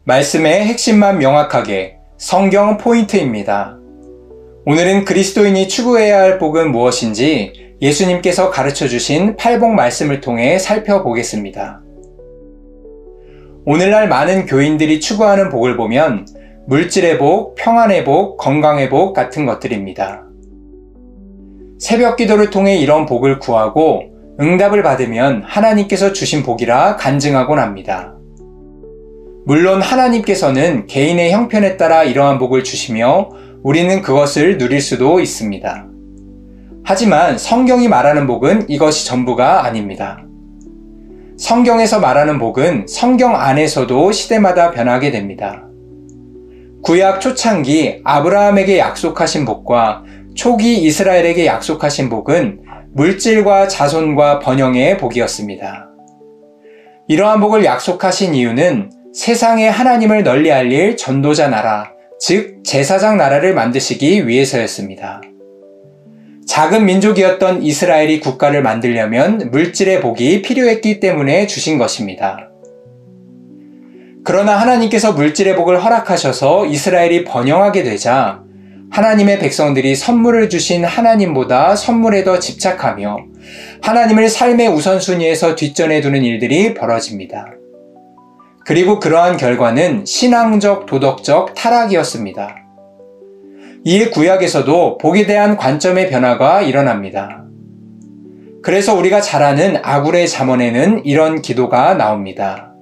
말씀의 핵심만 명확하게 성경 포인트입니다. 오늘은 그리스도인이 추구해야 할 복은 무엇인지 예수님께서 가르쳐 주신 팔복 말씀을 통해 살펴보겠습니다. 오늘날 많은 교인들이 추구하는 복을 보면 물질의 복, 평안의 복, 건강의 복 같은 것들입니다. 새벽 기도를 통해 이런 복을 구하고 응답을 받으면 하나님께서 주신 복이라 간증하곤 합니다. 물론 하나님께서는 개인의 형편에 따라 이러한 복을 주시며 우리는 그것을 누릴 수도 있습니다. 하지만 성경이 말하는 복은 이것이 전부가 아닙니다. 성경에서 말하는 복은 성경 안에서도 시대마다 변하게 됩니다. 구약 초창기 아브라함에게 약속하신 복과 초기 이스라엘에게 약속하신 복은 물질과 자손과 번영의 복이었습니다. 이러한 복을 약속하신 이유는 세상에 하나님을 널리 알릴 전도자 나라, 즉 제사장 나라를 만드시기 위해서였습니다. 작은 민족이었던 이스라엘이 국가를 만들려면 물질의 복이 필요했기 때문에 주신 것입니다. 그러나 하나님께서 물질의 복을 허락하셔서 이스라엘이 번영하게 되자 하나님의 백성들이 선물을 주신 하나님보다 선물에 더 집착하며 하나님을 삶의 우선순위에서 뒷전에 두는 일들이 벌어집니다. 그리고 그러한 결과는 신앙적, 도덕적 타락이었습니다. 이에 구약에서도 복에 대한 관점의 변화가 일어납니다. 그래서 우리가 잘 아는 아굴의 잠언에는 이런 기도가 나옵니다.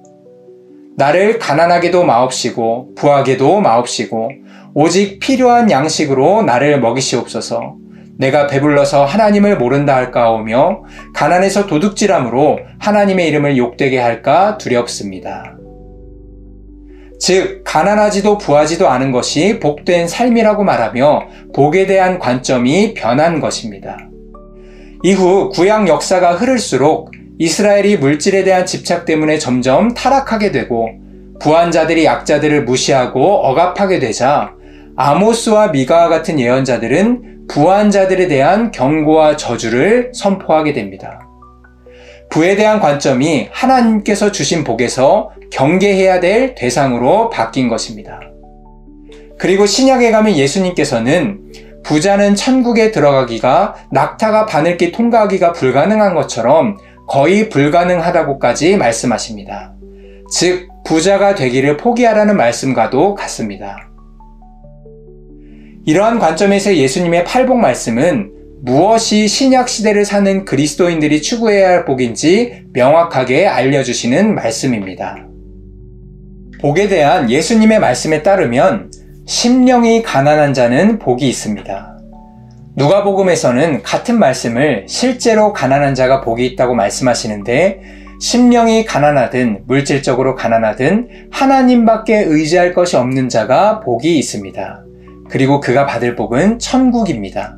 나를 가난하게도 마옵시고 부하게도 마옵시고 오직 필요한 양식으로 나를 먹이시옵소서. 내가 배불러서 하나님을 모른다 할까오며 가난해서 도둑질함으로 하나님의 이름을 욕되게 할까 두렵습니다. 즉 가난하지도 부하지도 않은 것이 복된 삶이라고 말하며 복에 대한 관점이 변한 것입니다. 이후 구약 역사가 흐를수록 이스라엘이 물질에 대한 집착 때문에 점점 타락하게 되고 부한 자들이 약자들을 무시하고 억압하게 되자 아모스와 미가와 같은 예언자들은 부한 자들에 대한 경고와 저주를 선포하게 됩니다. 부에 대한 관점이 하나님께서 주신 복에서 경계해야 될 대상으로 바뀐 것입니다. 그리고 신약에 가면 예수님께서는 부자는 천국에 들어가기가 낙타가 바늘길 통과하기가 불가능한 것처럼 거의 불가능하다고까지 말씀하십니다. 즉 부자가 되기를 포기하라는 말씀과도 같습니다. 이러한 관점에서 예수님의 팔복 말씀은 무엇이 신약 시대를 사는 그리스도인들이 추구해야 할 복인지 명확하게 알려주시는 말씀입니다. 복에 대한 예수님의 말씀에 따르면 심령이 가난한 자는 복이 있습니다. 누가복음에서는 같은 말씀을 실제로 가난한 자가 복이 있다고 말씀하시는데 심령이 가난하든 물질적으로 가난하든 하나님밖에 의지할 것이 없는 자가 복이 있습니다. 그리고 그가 받을 복은 천국입니다.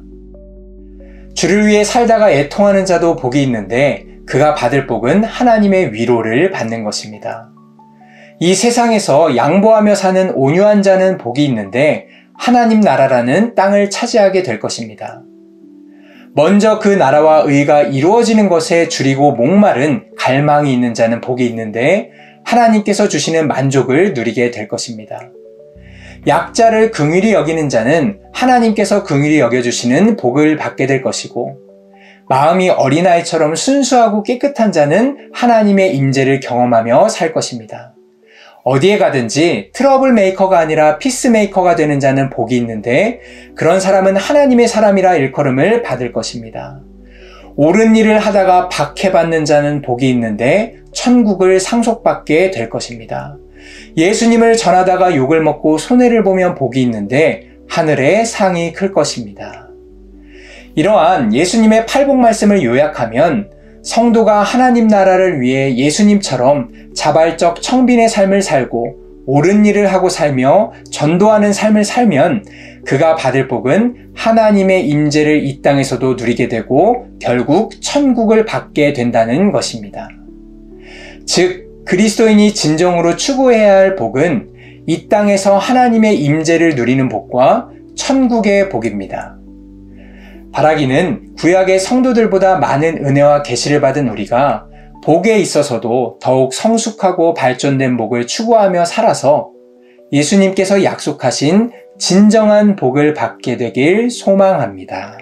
주를 위해 살다가 애통하는 자도 복이 있는데 그가 받을 복은 하나님의 위로를 받는 것입니다. 이 세상에서 양보하며 사는 온유한 자는 복이 있는데 하나님 나라라는 땅을 차지하게 될 것입니다. 먼저 그 나라와 의가 이루어지는 것에 줄이고 목마른 갈망이 있는 자는 복이 있는데 하나님께서 주시는 만족을 누리게 될 것입니다. 약자를 긍휼히 여기는 자는 하나님께서 긍휼히 여겨주시는 복을 받게 될 것이고 마음이 어린아이처럼 순수하고 깨끗한 자는 하나님의 임재를 경험하며 살 것입니다. 어디에 가든지 트러블 메이커가 아니라 피스메이커가 되는 자는 복이 있는데 그런 사람은 하나님의 사람이라 일컬음을 받을 것입니다. 옳은 일을 하다가 박해받는 자는 복이 있는데 천국을 상속받게 될 것입니다. 예수님을 전하다가 욕을 먹고 손해를 보면 복이 있는데 하늘의 상이 클 것입니다. 이러한 예수님의 팔복 말씀을 요약하면 성도가 하나님 나라를 위해 예수님처럼 자발적 청빈의 삶을 살고 옳은 일을 하고 살며 전도하는 삶을 살면 그가 받을 복은 하나님의 임재를 이 땅에서도 누리게 되고 결국 천국을 받게 된다는 것입니다. 즉 그리스도인이 진정으로 추구해야 할 복은 이 땅에서 하나님의 임재를 누리는 복과 천국의 복입니다. 바라기는 구약의 성도들보다 많은 은혜와 계시를 받은 우리가 복에 있어서도 더욱 성숙하고 발전된 복을 추구하며 살아서 예수님께서 약속하신 진정한 복을 받게 되길 소망합니다.